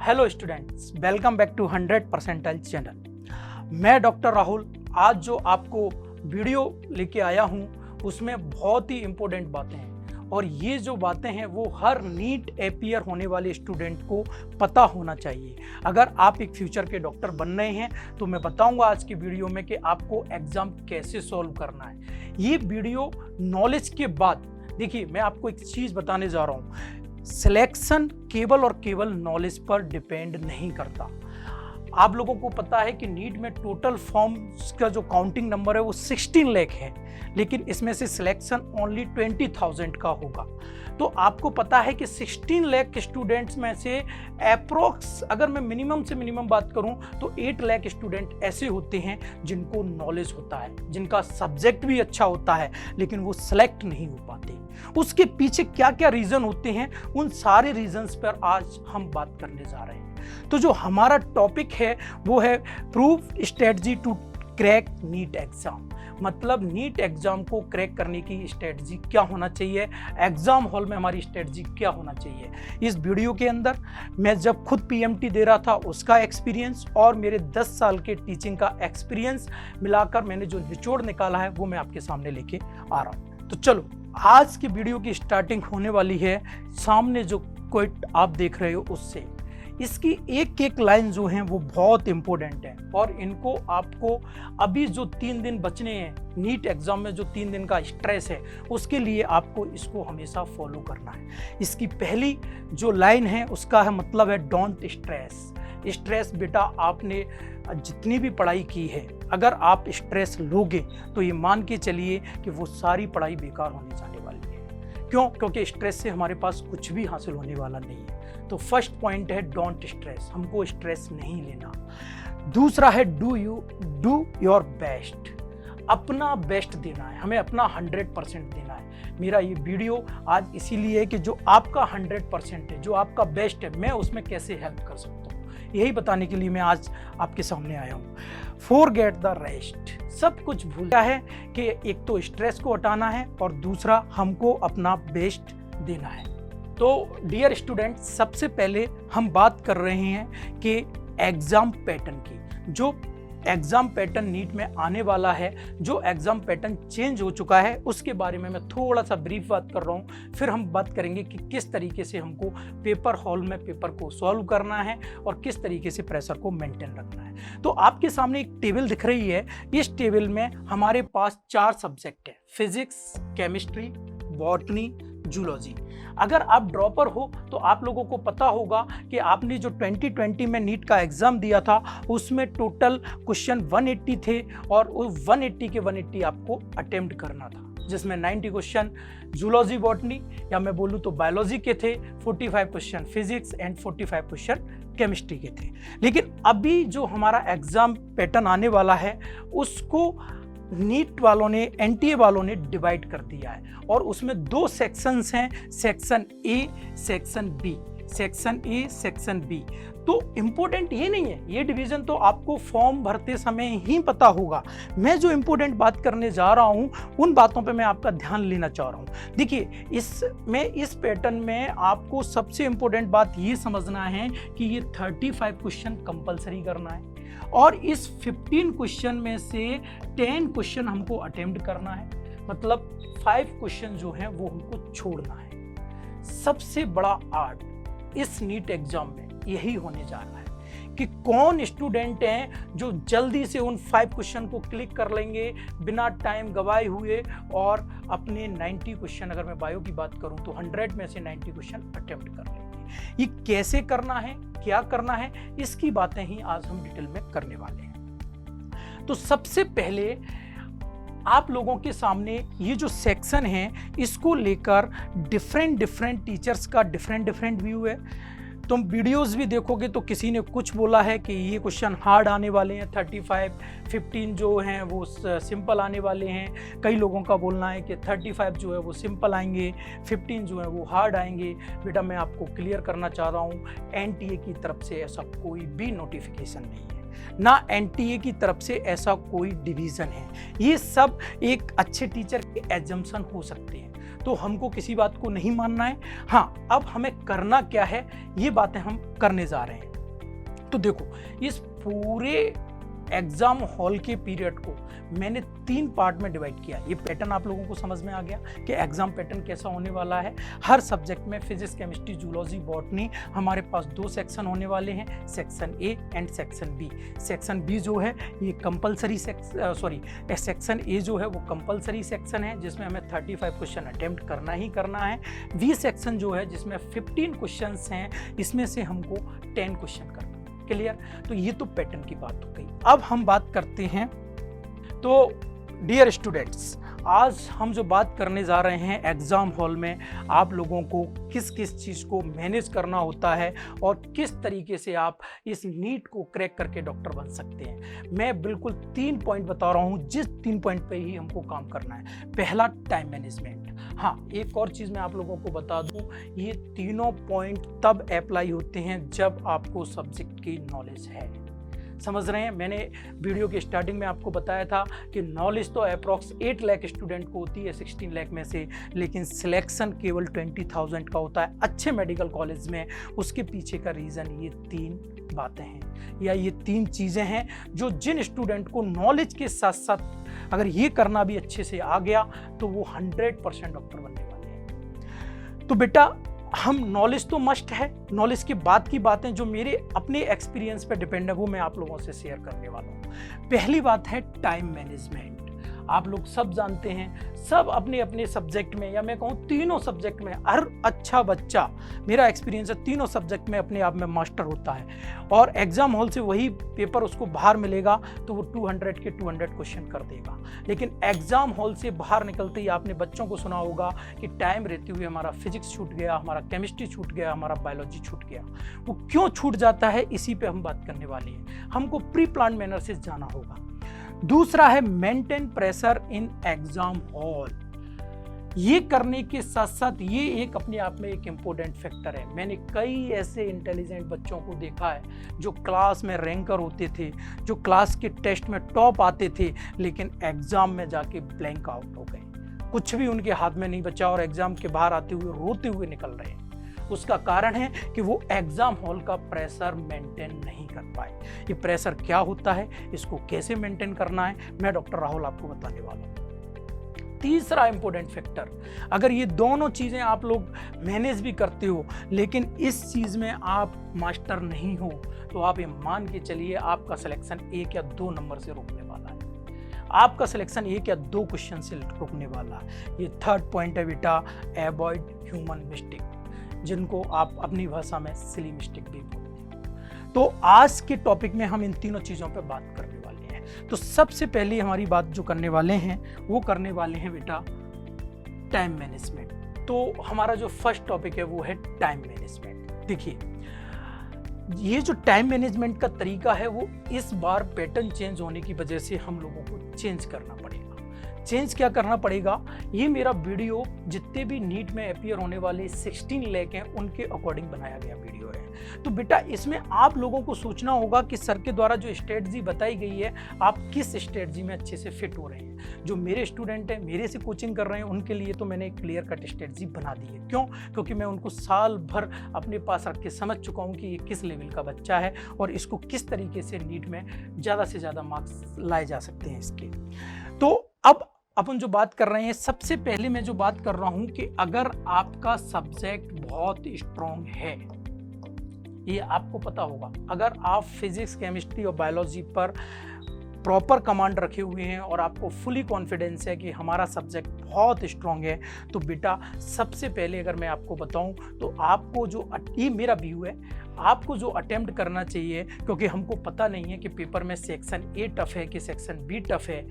Hello students, welcome back to 100 percentile channel. मैं doctor Rahul आज जो आपको वीडियो लेके आया हूँ उसमें बहुत ही इम्पोर्टेंट बातें हैं और ये जो बातें हैं वो हर नीट अपियर होने वाले स्टूडेंट को पता होना चाहिए। अगर आप एक फ्यूचर के डॉक्टर बन रहे हैं तो मैं बताऊंगा आज की वीडियो में कि आपको एग्ज़ाम कैसे सॉल्व करना है। ये वीडियो नॉलेज के बाद देखिए, मैं आपको एक चीज़ बताने जा रहा हूँ। सिलेक्शन केवल और केवल नॉलेज पर डिपेंड नहीं करता। आप लोगों को पता है कि नीट में टोटल फॉर्म्स का जो काउंटिंग नंबर है वो 16 लाख है, लेकिन इसमें से सिलेक्शन ओनली 20,000 का होगा। तो आपको पता है कि 16 लाख स्टूडेंट्स में से अप्रोक्स अगर मैं मिनिमम से मिनिमम बात करूं तो 8 लाख स्टूडेंट ऐसे होते हैं जिनको नॉलेज होता है, जिनका सब्जेक्ट भी अच्छा होता है, लेकिन वो सिलेक्ट नहीं हो पाते। उसके पीछे क्या क्या रीज़न होते हैं, उन सारे रीजंस पर आज हम बात करने जा रहे हैं। तो जो हमारा टॉपिक है वो है proof strategy to crack NEET exam. मतलब नीट एग्जाम को क्रैक करने की स्ट्रेटजी क्या होना चाहिए, एग्जाम हॉल में हमारी स्ट्रेटजी क्या होना चाहिए। इस वीडियो के अंदर मैं जब खुद पीएमटी दे रहा था उसका एक्सपीरियंस और मेरे 10 साल के टीचिंग का एक्सपीरियंस मिलाकर मैंने जो निचोड़ निकाला है वो मैं आपके सामने लेके आ रहा हूँ। तो चलो, आज की वीडियो की स्टार्टिंग होने वाली है सामने जो क्वेट आप देख रहे हो उससे। इसकी एक एक लाइन जो है वो बहुत इंपॉर्टेंट है और इनको आपको अभी जो 3 दिन बचने हैं नीट एग्जाम में, जो 3 दिन का स्ट्रेस है उसके लिए आपको इसको हमेशा फॉलो करना है। इसकी पहली जो लाइन है उसका है मतलब है डोंट स्ट्रेस। स्ट्रेस बेटा, आपने जितनी भी पढ़ाई की है अगर आप स्ट्रेस लोगे तो ये मान के चलिए कि वो सारी पढ़ाई बेकार होने जाने वाली है। क्यों? क्योंकि स्ट्रेस से हमारे पास कुछ भी हासिल होने वाला नहीं है। तो फर्स्ट पॉइंट है डोंट स्ट्रेस, हमको स्ट्रेस नहीं लेना। दूसरा है डू योर बेस्ट, अपना बेस्ट देना है, हमें अपना 100% देना है। मेरा ये वीडियो आज इसीलिए है कि जो आपका 100% है, जो आपका बेस्ट है, मैं उसमें कैसे हेल्प कर सकता हूँ यही बताने के लिए मैं आज आपके सामने आया हूँ। फॉरगेट द रेस्ट, सब कुछ भूलता है कि एक तो स्ट्रेस को हटाना है और दूसरा हमको अपना बेस्ट देना है। तो डियर स्टूडेंट, सबसे पहले हम बात कर रहे हैं कि एग्ज़ाम पैटर्न की। जो एग्ज़ाम पैटर्न नीट में आने वाला है, जो एग्ज़ाम पैटर्न चेंज हो चुका है, उसके बारे में मैं थोड़ा सा ब्रीफ बात कर रहा हूँ। फिर हम बात करेंगे कि किस तरीके से हमको पेपर हॉल में पेपर को सॉल्व करना है और किस तरीके से प्रेशर को मेंटेन रखना है। तो आपके सामने एक टेबल दिख रही है। इस टेबल में हमारे पास 4 सब्जेक्ट है, फिजिक्स, केमिस्ट्री, बॉटनी, जूलॉजी। अगर आप ड्रॉपर हो तो आप लोगों को पता होगा कि आपने जो 2020 में नीट का एग्ज़ाम दिया था उसमें टोटल क्वेश्चन 180 थे और उस 180 के 180 आपको अटेम्प्ट करना था, जिसमें 90 क्वेश्चन जूलॉजी बॉटनी या मैं बोलूँ तो बायोलॉजी के थे, 45 question physics and 45 question chemistry के थे। लेकिन अभी जो हमारा एग्ज़ाम पैटर्न आने वाला है उसको नीट वालों ने, एनटीए वालों ने डिवाइड कर दिया है और उसमें 2 सेक्शंस हैं, section A, section B. Section A, section B. तो इंपॉर्टेंट ये नहीं है, ये डिवीजन तो आपको फॉर्म भरते समय ही पता होगा। मैं जो इंपॉर्टेंट बात करने जा रहा हूँ उन बातों पे मैं आपका ध्यान लेना चाह रहा हूँ। देखिए, इस पैटर्न में आपको सबसे इंपॉर्टेंट बात ये समझना है कि ये 35 क्वेश्चन कंपलसरी करना है और इस 15 क्वेश्चन में से 10 क्वेश्चन हमको अटेम्प्ट करना है, मतलब 5 क्वेश्चन जो हैं वो हमको छोड़ना है। सबसे बड़ा आर्ट इस नीट एग्जाम में यही होने जा रहा है कि कौन स्टूडेंट हैं जो जल्दी से उन 5 क्वेश्चन को क्लिक कर लेंगे बिना टाइम गवाए हुए और अपने 90 क्वेश्चन, अगर मैं बायो की बात करूं तो 100 में से 90 क्वेश्चन अटेम्प्ट कर लेंगे। ये कैसे करना है, क्या करना है, इसकी बातें ही आज हम डिटेल में करने वाले हैं। तो सबसे पहले आप लोगों के सामने ये जो सेक्शन है इसको लेकर डिफरेंट टीचर्स का डिफरेंट व्यू है। तुम वीडियोस भी देखोगे तो किसी ने कुछ बोला है कि ये क्वेश्चन हार्ड आने वाले हैं, 35, 15 जो हैं वो सिंपल आने वाले हैं। कई लोगों का बोलना है कि 35 जो है वो सिंपल आएंगे, 15 जो है वो हार्ड आएंगे। बेटा, मैं आपको क्लियर करना चाह रहा हूँ, एनटीए की तरफ से ऐसा कोई भी नोटिफिकेशन नहीं है, ना एनटीए की तरफ से ऐसा कोई डिवीज़न है। ये सब एक अच्छे टीचर के एजम्पशन हो सकते हैं, तो हमको किसी बात को नहीं मानना है। हाँ, अब हमें करना क्या है ये बातें हम करने जा रहे हैं। तो देखो, इस पूरे एग्जाम हॉल के पीरियड को मैंने 3 पार्ट में डिवाइड किया। ये पैटर्न आप लोगों को समझ में आ गया कि एग्जाम पैटर्न कैसा होने वाला है। हर सब्जेक्ट में फिजिक्स, केमिस्ट्री, जूलॉजी, बॉटनी हमारे पास 2 सेक्शन होने वाले हैं, section A and section B. Section B जो है ये कंपलसरी सेक्शन ए जो है वो कंपलसरी सेक्शन है, जिसमें हमें 35 क्वेश्चन अटेम्प्ट करना ही करना है। बी सेक्शन जो है जिसमें 15 क्वेश्चन हैं, इसमें से हमको 10 क्वेश्चन करना। क्लियर? तो ये तो पैटर्न की बात हो गई। अब हम बात करते हैं, तो डियर स्टूडेंट्स, आज हम जो बात करने जा रहे हैं एग्जाम हॉल में आप लोगों को किस किस चीज़ को मैनेज करना होता है और किस तरीके से आप इस नीट को क्रैक करके डॉक्टर बन सकते हैं। मैं बिल्कुल 3 पॉइंट बता रहा हूं, जिस 3 पॉइंट पे ही हमको काम करना है। पहला, टाइम मैनेजमेंट। हाँ, एक और चीज़ मैं आप लोगों को बता दूं, ये तीनों पॉइंट तब अप्लाई होते हैं जब आपको सब्जेक्ट की नॉलेज है। समझ रहे हैं? मैंने वीडियो के स्टार्टिंग में आपको बताया था कि नॉलेज तो अप्रॉक्स 8 लाख स्टूडेंट को होती है 16 लाख में से, लेकिन सिलेक्शन केवल 20,000 का होता है अच्छे मेडिकल कॉलेज में। उसके पीछे का रीज़न ये 3 बातें हैं, या ये 3 चीज़ें हैं जो जिन स्टूडेंट को नॉलेज के साथ साथ अगर ये करना भी अच्छे से आ गया तो वो 100% डॉक्टर बनने वाले हैं। तो बेटा, हम नॉलेज तो मस्ट है, नॉलेज के बाद की बातें जो मेरे अपने एक्सपीरियंस पे डिपेंड है वो मैं आप लोगों से शेयर करने वाला हूँ। पहली बात है टाइम मैनेजमेंट। आप लोग सब जानते हैं, सब अपने अपने सब्जेक्ट में, या मैं कहूँ तीनों सब्जेक्ट में, हर अच्छा बच्चा, मेरा एक्सपीरियंस है, तीनों सब्जेक्ट में अपने आप में मास्टर होता है और एग्जाम हॉल से वही पेपर उसको बाहर मिलेगा तो वो 200 के 200 क्वेश्चन कर देगा। लेकिन एग्जाम हॉल से बाहर निकलते ही आपने बच्चों को सुना होगा कि टाइम रहते हुए हमारा फिजिक्स छूट गया, हमारा केमिस्ट्री छूट गया, हमारा बायोलॉजी छूट गया। वो क्यों छूट जाता है, इसी पे हम बात करने वाले हैं। हमको प्री प्लान मैनर से जाना होगा। दूसरा है maintain pressure in exam hall. ये करने के साथ साथ ये एक अपने आप में एक इम्पोर्टेंट फैक्टर है। मैंने कई ऐसे इंटेलिजेंट बच्चों को देखा है जो क्लास में रैंकर होते थे, जो क्लास के टेस्ट में टॉप आते थे, लेकिन एग्जाम में जाके ब्लैंक आउट हो गए, कुछ भी उनके हाथ में नहीं बचा और एग्जाम के बाहर आते हुए रोते हुए निकल रहे हैं। उसका कारण है कि वो एग्जाम हॉल का प्रेशर मेंटेन नहीं कर पाए। ये प्रेशर क्या होता है, इसको कैसे मेंटेन करना है, मैं डॉक्टर राहुल आपको बताने वाला हूँ। तीसरा इंपॉर्टेंट फैक्टर, अगर ये दोनों चीजें आप लोग मैनेज भी करते हो लेकिन इस चीज में आप मास्टर नहीं हो, तो आप ये मान के चलिए आपका सिलेक्शन 1 या 2 नंबर से रुकने वाला है। आपका सिलेक्शन 1 या 2 क्वेश्चन से रुकने वाला है। ये थर्ड पॉइंट है बेटा, अवॉइड ह्यूमन मिस्टेक, जिनको आप अपनी भाषा में सिली मिस्टेक भी बोलते हो। तो आज के टॉपिक में हम इन तीनों चीज़ों पे बात करने वाले हैं। तो सबसे पहले हमारी बात जो करने वाले हैं वो करने वाले हैं बेटा टाइम मैनेजमेंट। तो हमारा जो फर्स्ट टॉपिक है वो है टाइम मैनेजमेंट। देखिए, ये जो टाइम मैनेजमेंट का तरीका है वो इस बार पैटर्न चेंज होने की वजह से हम लोगों को चेंज करना पड़ेगा। चेंज क्या करना पड़ेगा, ये मेरा वीडियो जितने भी नीट में अपीयर होने वाले 16 लाख हैं उनके अकॉर्डिंग बनाया गया वीडियो है। तो बेटा इसमें आप लोगों को सोचना होगा कि सर के द्वारा जो स्ट्रेटजी बताई गई है आप किस स्ट्रेटजी में अच्छे से फिट हो रहे हैं। जो मेरे स्टूडेंट हैं, मेरे से कोचिंग कर रहे हैं, उनके लिए तो मैंने एक क्लियर कट स्ट्रेटजी बना दी है। क्यों? क्योंकि मैं उनको साल भर अपने पास रख के समझ चुका हूँ कि ये किस लेवल का बच्चा है और इसको किस तरीके से नीट में ज़्यादा से ज़्यादा मार्क्स लाए जा सकते हैं इसके। तो अब अपन जो बात कर रहे हैं, सबसे पहले मैं जो बात कर रहा हूं कि अगर आपका सब्जेक्ट बहुत स्ट्रॉन्ग है, ये आपको पता होगा, अगर आप फिजिक्स, केमिस्ट्री और बायोलॉजी पर प्रॉपर कमांड रखे हुए हैं और आपको फुली कॉन्फिडेंस है कि हमारा सब्जेक्ट बहुत स्ट्रॉन्ग है, तो बेटा सबसे पहले अगर मैं आपको बताऊं तो आपको जो, ये मेरा व्यू है, आपको जो अटेम्प्ट करना चाहिए, क्योंकि हमको पता नहीं है कि पेपर में सेक्शन ए टफ है कि सेक्शन बी टफ है,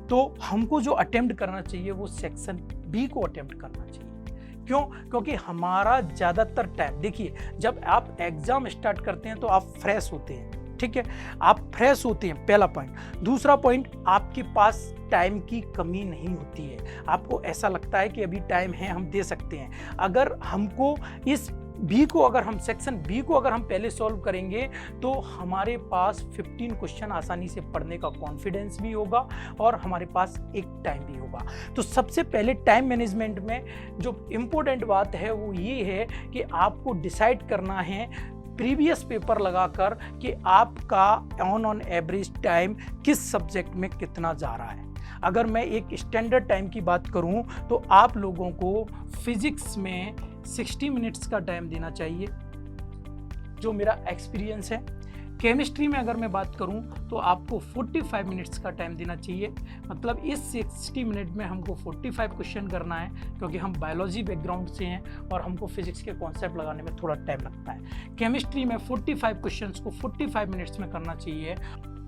तो हमको जो अटेम्प्ट करना चाहिए वो सेक्शन बी को अटेम्प्ट करना चाहिए। क्यों? क्योंकि हमारा ज़्यादातर टाइम, देखिए जब आप एग्ज़ाम स्टार्ट करते हैं तो आप फ्रेश होते हैं, ठीक है, आप फ्रेश होते हैं, पहला पॉइंट। दूसरा पॉइंट, आपके पास टाइम की कमी नहीं होती है, आपको ऐसा लगता है कि अभी टाइम है, हम दे सकते हैं। अगर हमको इस बी को, अगर हम सेक्शन बी को अगर हम पहले सॉल्व करेंगे तो हमारे पास 15 क्वेश्चन आसानी से पढ़ने का कॉन्फिडेंस भी होगा और हमारे पास एक टाइम भी होगा। तो सबसे पहले टाइम मैनेजमेंट में जो इम्पोर्टेंट बात है वो ये है कि आपको डिसाइड करना है प्रीवियस पेपर लगाकर कि आपका ऑन एवरेज टाइम किस सब्जेक्ट में कितना जा रहा है। अगर मैं एक स्टैंडर्ड टाइम की बात करूं तो आप लोगों को फिजिक्स में 60 मिनट्स का टाइम देना चाहिए, जो मेरा एक्सपीरियंस है। केमिस्ट्री में अगर मैं बात करूं तो आपको 45 मिनट्स का टाइम देना चाहिए। मतलब इस 60 मिनट में हमको 45 क्वेश्चन करना है, क्योंकि हम बायोलॉजी बैकग्राउंड से हैं और हमको फिजिक्स के कॉन्सेप्ट लगाने में थोड़ा टाइम लगता है। केमिस्ट्री में 45 क्वेश्चंस को 45 मिनट्स में करना चाहिए।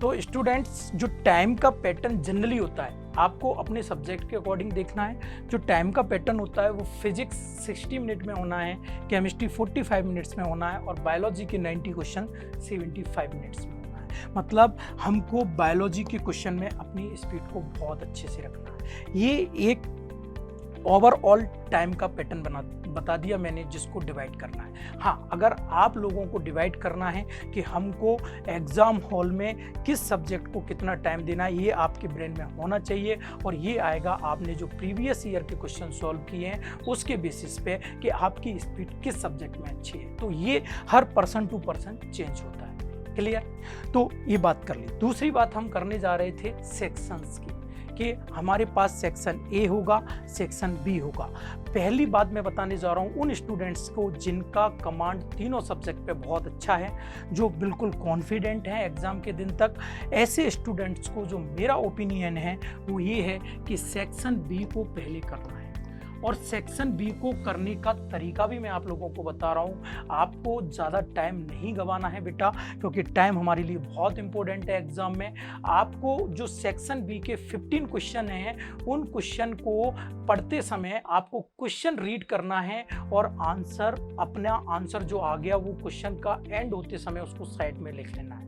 तो स्टूडेंट्स, जो टाइम का पैटर्न जनरली होता है, आपको अपने सब्जेक्ट के अकॉर्डिंग देखना है। जो टाइम का पैटर्न होता है वो फिजिक्स 60 मिनट में होना है, केमिस्ट्री 45 मिनट्स में होना है और बायोलॉजी के 90 क्वेश्चन 75 मिनट्स में होना है। मतलब हमको बायोलॉजी के क्वेश्चन में अपनी स्पीड को बहुत अच्छे से रखना है। ये एक ओवरऑल टाइम का पैटर्न बता दिया मैंने, जिसको डिवाइड करना है। हाँ, अगर आप लोगों को डिवाइड करना है कि हमको एग्ज़ाम हॉल में किस सब्जेक्ट को कितना टाइम देना है, ये आपके ब्रेन में होना चाहिए। और ये आएगा आपने जो प्रीवियस ईयर के क्वेश्चन सॉल्व किए हैं उसके बेसिस पे कि आपकी स्पीड किस सब्जेक्ट में अच्छी है। तो ये हर पर्सन टू पर्सन चेंज होता है। क्लियर? तो ये बात कर ली। दूसरी बात हम करने जा रहे थे सेक्शंस की, कि हमारे पास सेक्शन ए होगा, सेक्शन बी होगा। पहली बात मैं बताने जा रहा हूँ उन स्टूडेंट्स को जिनका कमांड तीनों सब्जेक्ट पे बहुत अच्छा है, जो बिल्कुल कॉन्फिडेंट हैं एग्ज़ाम के दिन तक। ऐसे स्टूडेंट्स को जो मेरा ओपिनियन है वो ये है कि सेक्शन बी को पहले करना है। और सेक्शन बी को करने का तरीका भी मैं आप लोगों को बता रहा हूँ। आपको ज़्यादा टाइम नहीं गंवाना है बेटा, क्योंकि टाइम हमारे लिए बहुत इंपॉर्टेंट है एग्जाम में। आपको जो सेक्शन बी के 15 क्वेश्चन हैं, उन क्वेश्चन को पढ़ते समय आपको क्वेश्चन रीड करना है और आंसर, अपना आंसर जो आ गया वो क्वेश्चन का एंड होते समय उसको साइड में लिख लेना है।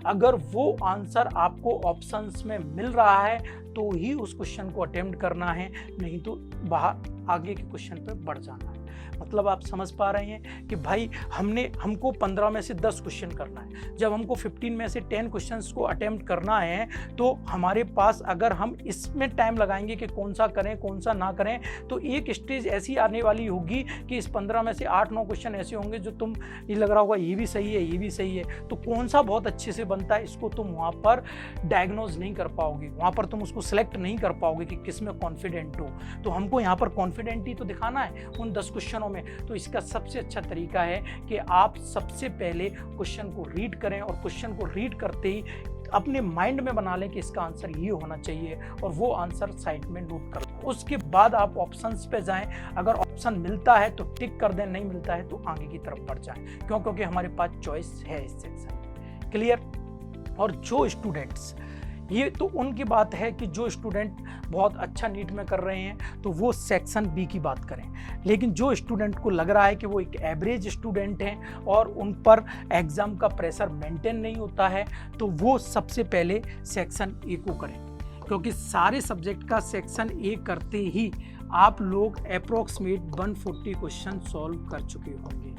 अगर वो आंसर आपको ऑप्शंस में मिल रहा है तो ही उस क्वेश्चन को अटेम्प्ट करना है, नहीं तो बाहर आगे के क्वेश्चन पे बढ़ जाना है। मतलब आप समझ पा रहे हैं कि भाई हमको 15 में से 10 क्वेश्चन करना है। जब हमको 15 में से 10 क्वेश्चंस को अटेम्प्ट करना है तो हमारे पास, अगर हम इसमें टाइम लगाएंगे कि कौन सा करें कौन सा ना करें, तो एक स्टेज ऐसी आने वाली होगी कि इस 15 में से 8-9 क्वेश्चन ऐसे होंगे जो तुम ये लग रहा होगा ये भी सही है, ये भी सही है, तो कौन सा बहुत अच्छे से बनता है इसको तुम वहाँ पर डायग्नोज नहीं कर पाओगे, वहाँ पर तुम उसको सिलेक्ट नहीं कर पाओगे कि किस में कॉन्फिडेंट हो। तो हमको यहाँ पर कॉन्फिडेंट ही तो दिखाना है उन 10 क्वेश्चनों में। तो इसका सबसे अच्छा तरीका है कि आप सबसे पहले क्वेश्चन को रीड करें और क्वेश्चन को रीड करते ही अपने माइंड में बना लें कि इसका आंसर ये होना चाहिए और वो आंसर साइड में नोट कर लो। उसके बाद आप ऑप्शंस पे जाएं। अगर ऑप्शन मिलता है तो टिक कर दें, नहीं मिलता है तो आगे की तरफ बढ़ जाएं। क्यों? क्योंकि हमारे पास चॉइस है इस सेक्शन में। क्लियर? और जो स्टूडेंट्स, ये तो उनकी बात है कि जो स्टूडेंट बहुत अच्छा नीट में कर रहे हैं तो वो सेक्शन बी की बात करें। लेकिन जो स्टूडेंट को लग रहा है कि वो एक एवरेज स्टूडेंट हैं और उन पर एग्ज़ाम का प्रेशर मेंटेन नहीं होता है, तो वो सबसे पहले सेक्शन ए को करें। क्योंकि सारे सब्जेक्ट का सेक्शन ए करते ही आप लोग अप्रोक्सीमेट 140 क्वेश्चन सॉल्व कर चुके होंगे।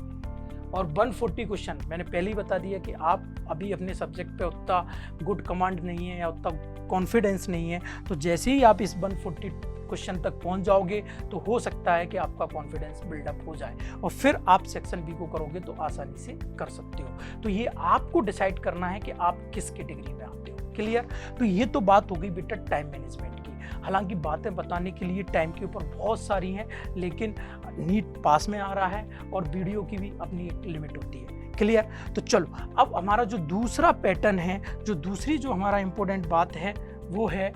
और 140 क्वेश्चन मैंने पहले ही बता दिया कि आप अभी अपने सब्जेक्ट पे उतना गुड कमांड नहीं है या उतना कॉन्फिडेंस नहीं है, तो जैसे ही आप इस 140 क्वेश्चन तक पहुंच जाओगे तो हो सकता है कि आपका कॉन्फिडेंस बिल्डअप हो जाए और फिर आप सेक्शन बी को करोगे तो आसानी से कर सकते हो। तो ये आपको डिसाइड करना है कि आप किस कैटेगरी में आते हो। क्लियर? तो ये तो बात हो गई बेटा टाइम मैनेजमेंट की। हालांकि बातें बताने के लिए टाइम के ऊपर बहुत सारी हैं, लेकिन नीट पास में आ रहा है और वीडियो की भी अपनी एक लिमिट होती है। क्लियर? तो चलो, अब हमारा जो दूसरा पैटर्न है, जो दूसरी जो हमारा इंपॉर्टेंट बात है वो है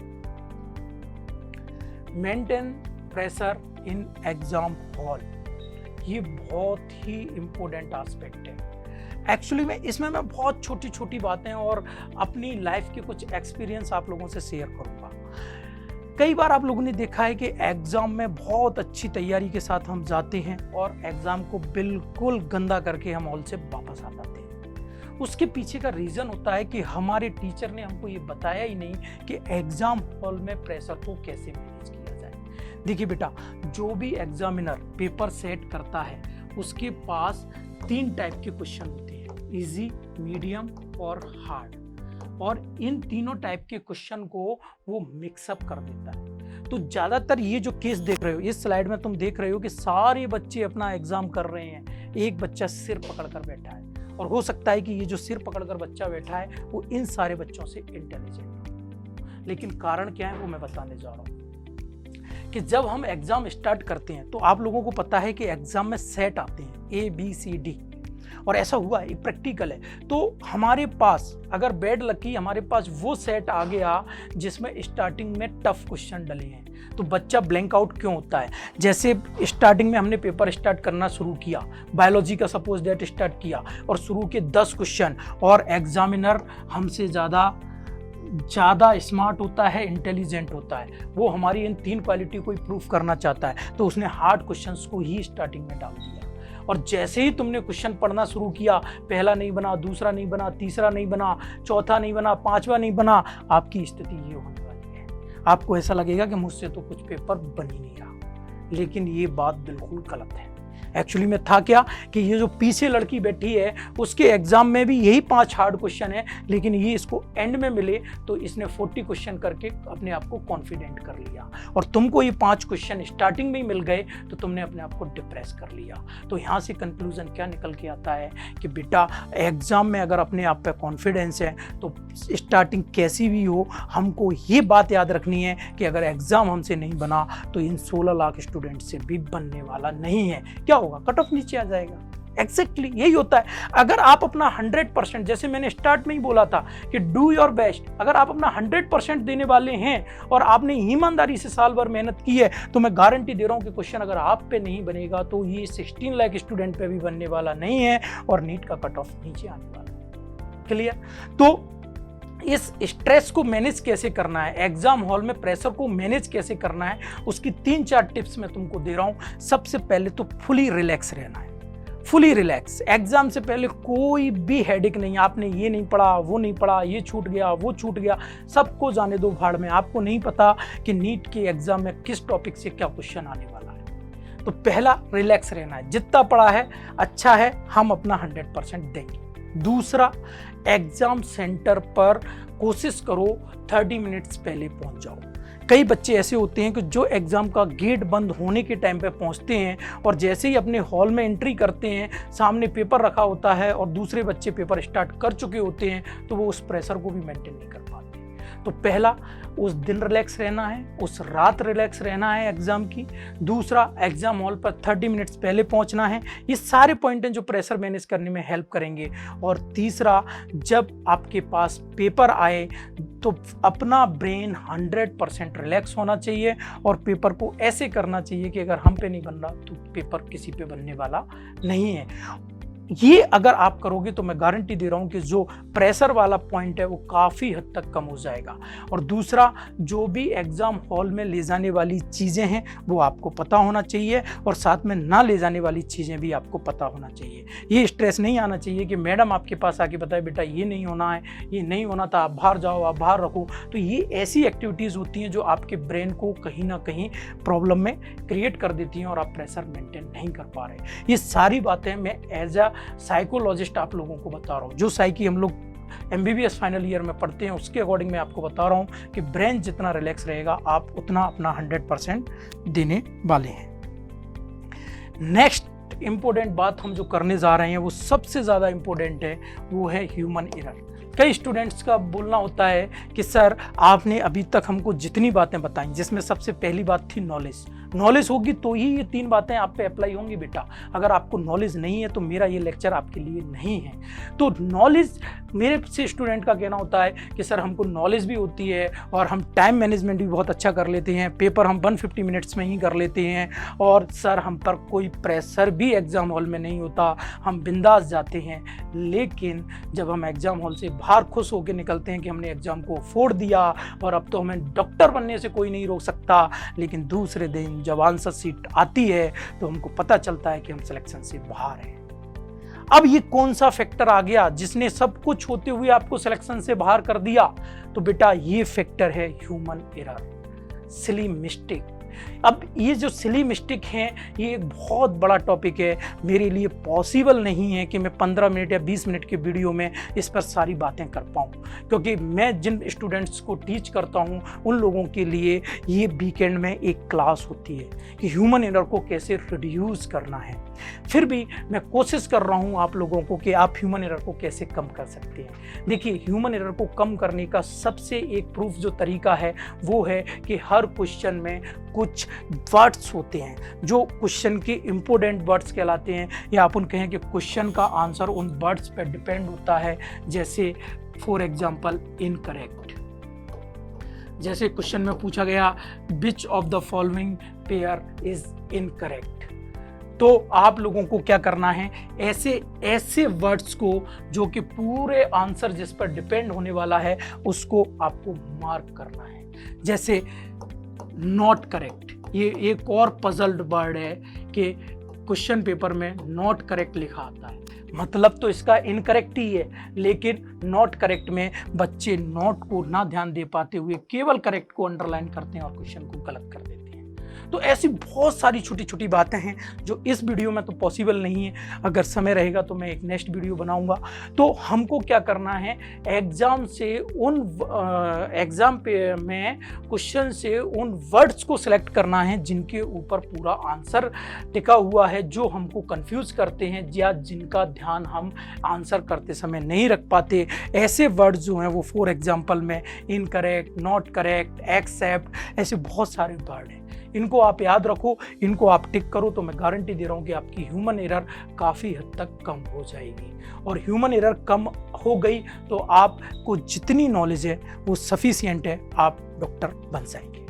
maintain pressure in exam hall. ये बहुत ही इंपॉर्टेंट एस्पेक्ट है। एक्चुअली में इसमें मैं बहुत छोटी छोटी बातें और अपनी लाइफ के कुछ एक्सपीरियंस आप लोगों से शेयर करूंगा। कई बार आप लोगों ने देखा है कि एग्ज़ाम में बहुत अच्छी तैयारी के साथ हम जाते हैं और एग्ज़ाम को बिल्कुल गंदा करके हम हॉल से वापस आ जाते हैं। उसके पीछे का रीज़न होता है कि हमारे टीचर ने हमको ये बताया ही नहीं कि एग्ज़ाम हॉल में प्रेशर को कैसे मैनेज किया जाए। देखिए बेटा, जो भी एग्जामिनर पेपर सेट करता है उसके पास 3 टाइप के क्वेश्चन होते हैं, इजी, मीडियम और हार्ड। और इन तीनों टाइप के क्वेश्चन को वो मिक्सअप कर देता है। तो ज़्यादातर ये जो केस देख रहे हो, इस स्लाइड में तुम देख रहे हो कि सारे बच्चे अपना एग्जाम कर रहे हैं, एक बच्चा सिर पकड़ कर बैठा है और हो सकता है कि ये जो सिर पकड़कर बच्चा बैठा है वो इन सारे बच्चों से इंटेलिजेंट हो। लेकिन कारण क्या है वो मैं बताने जा रहा हूँ कि जब हम एग्जाम स्टार्ट करते हैं तो आप लोगों को पता है कि एग्जाम में सेट आते हैं ABCD, और ऐसा हुआ है, प्रैक्टिकल है। तो हमारे पास अगर बैड लकी हमारे पास वो सेट आ गया जिसमें स्टार्टिंग में टफ क्वेश्चन डले हैं, तो बच्चा ब्लैंक आउट क्यों होता है? जैसे स्टार्टिंग में हमने पेपर स्टार्ट करना शुरू किया, बायोलॉजी का सपोज दैट स्टार्ट किया और शुरू के 10 क्वेश्चन, और एग्जामिनर हमसे ज़्यादा स्मार्ट होता है, इंटेलिजेंट होता है, वो हमारी इन 3 क्वालिटी को प्रूव करना चाहता है, तो उसने हार्ड क्वेश्चंस को ही स्टार्टिंग में डाल दिया। और जैसे ही तुमने क्वेश्चन पढ़ना शुरू किया, पहला नहीं बना, दूसरा नहीं बना, तीसरा नहीं बना, चौथा नहीं बना, 5वां नहीं बना, आपकी स्थिति ये होने वाली है। आपको ऐसा लगेगा कि मुझसे तो कुछ पेपर बन ही नहीं रहा, लेकिन ये बात बिल्कुल गलत है। एक्चुअली में था क्या कि ये जो पीछे लड़की बैठी है उसके एग्जाम में भी यही 5 हार्ड क्वेश्चन है, लेकिन ये इसको एंड में मिले तो इसने 40 क्वेश्चन करके अपने आप को कॉन्फिडेंट कर लिया, और तुमको ये 5 क्वेश्चन स्टार्टिंग में ही मिल गए तो तुमने अपने आप को डिप्रेस कर लिया। तो यहाँ से कंक्लूजन क्या निकल के आता है कि बेटा एग्जाम में अगर अपने आप पे कॉन्फिडेंस है तो स्टार्टिंग कैसी भी हो, हमको ये बात याद रखनी है कि अगर एग्जाम हमसे नहीं बना तो इन 16 लाख स्टूडेंट से भी बनने वाला नहीं है। क्या होगा? कट ऑफ नीचे आ जाएगा। एग्जैक्टली यही होता है। अगर आप अपना 100%, जैसे मैंने स्टार्ट में ही बोला था कि डू योर बेस्ट, अगर आप अपना 100% देने वाले हैं और आपने ईमानदारी से साल भर मेहनत की है, तो मैं गारंटी दे रहा हूं कि क्वेश्चन अगर आप पे नहीं बनेगा तो ये 16 लाख स्टूडेंट पे भी बनने वाला नहीं है और नीट का कट ऑफ नीचे आने वाला है। क्लियर? तो इस स्ट्रेस को मैनेज कैसे करना है, एग्जाम हॉल में प्रेशर को मैनेज कैसे करना है, उसकी 3-4 टिप्स मैं तुमको दे रहा हूं। सबसे पहले तो फुली रिलैक्स रहना है। Fully relax. एग्जाम से पहले कोई भी हेडेक नहीं, आपने ये नहीं पढ़ा, वो नहीं पढ़ा, ये छूट गया, वो छूट गया, सबको जाने दो भाड़ में। आपको नहीं पता कि नीट के एग्जाम में किस टॉपिक से क्या क्वेश्चन आने वाला है। तो पहला रिलैक्स रहना है, जितना पढ़ा है अच्छा है, हम अपना 100% देंगे। दूसरा, एग्जाम सेंटर पर कोशिश करो 30 मिनट्स पहले पहुंच जाओ। कई बच्चे ऐसे होते हैं कि जो एग्जाम का गेट बंद होने के टाइम पे पहुंचते हैं और जैसे ही अपने हॉल में एंट्री करते हैं, सामने पेपर रखा होता है और दूसरे बच्चे पेपर स्टार्ट कर चुके होते हैं, तो वो उस प्रेशर को भी मेंटेन नहीं कर पाते। तो पहला, उस दिन रिलैक्स रहना है, उस रात रिलैक्स रहना है एग्जाम की। दूसरा, एग्जाम हॉल पर 30 मिनट्स पहले पहुंचना है। ये सारे पॉइंट हैं जो प्रेशर मैनेज करने में हेल्प करेंगे। और तीसरा, जब आपके पास पेपर आए तो अपना ब्रेन 100% रिलैक्स होना चाहिए और पेपर को ऐसे करना चाहिए कि अगर हम पे नहीं बन रहा तो पेपर किसी पे बनने वाला नहीं है। ये अगर आप करोगे तो मैं गारंटी दे रहा हूं कि जो प्रेशर वाला पॉइंट है वो काफ़ी हद तक कम हो जाएगा। और दूसरा, जो भी एग्ज़ाम हॉल में ले जाने वाली चीज़ें हैं वो आपको पता होना चाहिए और साथ में ना ले जाने वाली चीज़ें भी आपको पता होना चाहिए। ये स्ट्रेस नहीं आना चाहिए कि मैडम आपके पास आके बताए बेटा ये नहीं होना है, ये नहीं होना था, आप बाहर जाओ, आप बाहर रखो। तो ये ऐसी एक्टिविटीज़ होती हैं जो आपके ब्रेन को कहीं ना कहीं प्रॉब्लम में क्रिएट कर देती हैं और आप प्रेशर मेंटेन नहीं कर पा रहे। ये सारी बातें मैं एज अ साइकोलॉजिस्ट आप लोगों को बता रहा हूँ। जो साइकी हम लोग MBBS फाइनल ईयर में पढ़ते हैं उसके अकॉर्डिंग मैं आपको बता रहा हूँ कि ब्रेन जितना रिलैक्स रहेगा आप उतना अपना 100% देने वाले हैं। नेक्स्ट इंपॉर्टेंट बात हम जो करने जा रहे हैं वो सबसे ज़्यादा इंपॉर्टेंट है, वो है ह्यूमन एरर। कई स्टूडेंट्स का बोलना होता है कि सर आपने अभी तक हमको जितनी बातें बताई, जिसमें सबसे पहली बात थी नॉलेज होगी तो ही ये 3 बातें आप पे अप्लाई होंगी बेटा। अगर आपको नॉलेज नहीं है तो मेरा ये लेक्चर आपके लिए नहीं है। तो नॉलेज, मेरे से स्टूडेंट का कहना होता है कि सर हमको नॉलेज भी होती है और हम टाइम मैनेजमेंट भी बहुत अच्छा कर लेते हैं, पेपर हम 150 मिनट्स में ही कर लेते हैं, और सर हम पर कोई प्रेशर भी एग्ज़ाम हॉल में नहीं होता, हम बिंदास जाते हैं। लेकिन जब हम एग्ज़ाम हॉल से बाहर खुश होकर निकलते हैं कि हमने एग्ज़ाम को फोड़ दिया और अब तो हमें डॉक्टर बनने से कोई नहीं रोक सकता, लेकिन दूसरे दिन जब आंसर शीट आती है तो हमको पता चलता है कि हम सिलेक्शन से बाहर हैं। अब ये कौन सा फैक्टर आ गया जिसने सब कुछ होते हुए आपको सिलेक्शन से बाहर कर दिया? तो बेटा ये फैक्टर है ह्यूमन एरर, सिली मिस्टेक। अब ये जो सिली मिस्टेक हैं, ये एक बहुत बड़ा टॉपिक है। मेरे लिए पॉसिबल नहीं है कि मैं 15 मिनट या 20 मिनट के वीडियो में इस पर सारी बातें कर पाऊँ, क्योंकि मैं जिन स्टूडेंट्स को टीच करता हूँ उन लोगों के लिए ये वीकेंड में एक क्लास होती है कि ह्यूमन एरर को कैसे रिड्यूस करना है। फिर भी मैं कोशिश कर रहा हूँ आप लोगों को कि आप ह्यूमन एरर को कैसे कम कर सकते हैं। देखिए, ह्यूमन एरर को कम करने का सबसे एक प्रूफ जो तरीका है वो है कि हर क्वेश्चन में कुछ वर्ड्स होते हैं जो क्वेश्चन के इंपॉर्टेंट वर्ड्स कहलाते हैं, या अपन कहें कि क्वेश्चन का आंसर उन वर्ड्स पर डिपेंड होता है। जैसे फॉर एग्जांपल इनकरेक्ट, जैसे क्वेश्चन में पूछा गया which of the following pair is incorrect, तो आप लोगों को क्या करना है, ऐसे वर्ड्स को जो कि पूरे आंसर जिस पर डिपेंड होने वाला है उसको आपको मार्क करना है। जैसे नॉट करेक्ट, ये एक और पजल्ड वर्ड है कि क्वेश्चन पेपर में नॉट करेक्ट लिखा आता है, मतलब तो इसका इनकरेक्ट ही है, लेकिन नॉट करेक्ट में बच्चे नॉट को ना ध्यान दे पाते हुए केवल करेक्ट को अंडरलाइन करते हैं और क्वेश्चन को गलत कर देते हैं। तो ऐसी बहुत सारी छोटी छोटी बातें हैं जो इस वीडियो में तो पॉसिबल नहीं है। अगर समय रहेगा तो मैं एक नेक्स्ट वीडियो बनाऊंगा। तो हमको क्या करना है, एग्जाम पे में क्वेश्चन से उन वर्ड्स को सिलेक्ट करना है जिनके ऊपर पूरा आंसर टिका हुआ है, जो हमको कंफ्यूज करते हैं या जिनका ध्यान हम आंसर करते समय नहीं रख पाते। ऐसे वर्ड्स जो हैं वो फॉर एग्जाम्पल में इनकरेक्ट, नॉट करेक्ट, एक्सेप्ट, ऐसे बहुत सारे वर्ड हैं। इनको आप याद रखो, इनको आप टिक करो, तो मैं गारंटी दे रहा हूँ कि आपकी ह्यूमन एरर काफ़ी हद तक कम हो जाएगी। और ह्यूमन एरर कम हो गई तो आपको जितनी नॉलेज है वो सफिशिएंट है, आप डॉक्टर बन जाएंगे।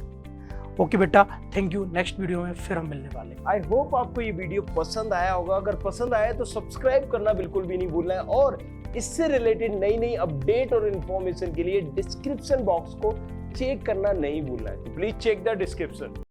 ओके बेटा, थैंक यू। नेक्स्ट वीडियो में फिर हम मिलने वाले हैं। आई होप आपको ये वीडियो पसंद आया होगा। अगर पसंद आया तो सब्सक्राइब करना बिल्कुल भी नहीं भूलना है, और इससे रिलेटेड नई नई अपडेट और इन्फॉर्मेशन के लिए डिस्क्रिप्शन बॉक्स को चेक करना नहीं भूलना है। Please check the description.